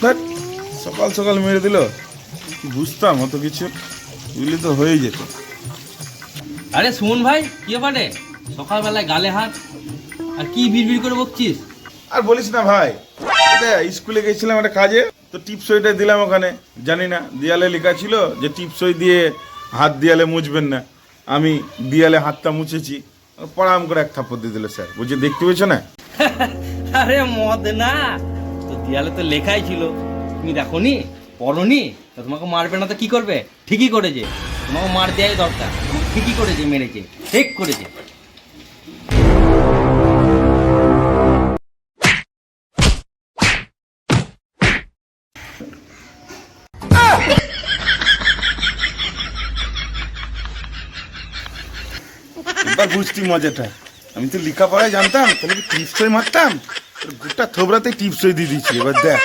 ধ্যাৎ, সকাল সকাল মেরে দিল। কি বুঝতাম অত কিছু, বুঝলি তো হয়েই যেত। আরে সুমন ভাই, কি ব্যাপারে সকালবেলায় গালে হাত আর কি বিড়বিড় করে বকছিস? আর বলিস না ভাই, এটা স্কুলে গেছিলাম একটা কাজে, তো টিপসইটা দিলাম ওখানে। জানি না দেয়ালে লেখা ছিল যে টিপসই দিয়ে হাত দেয়ালে মুছবেন না। আমি দেয়ালে হাতটা মুছেছি, পড়াম করে এক থাপ্পড় দিয়ে দিল স্যার। বলছে দেখতে পেয়েছো না? আরে মদ না, তো দেয়ালে তো লেখাই ছিল, তুমি দেখোনি, পড়োনি, তো তোমাকে মারবে না তো কি করবে? ঠিকই করেছে, তোমাকে মার দেওয়াই দরকার। ঠিকই করেছে, মেরেছে, ঠিক করেছে। এবার বুঝতি মজাটা। আমি তো লেখাপড়ায় জানতাম, তাহলে কি টিপসই মারতাম। গোটা থোবরাতে টিপসই দিয়ে দিচ্ছি। এবার দেখ।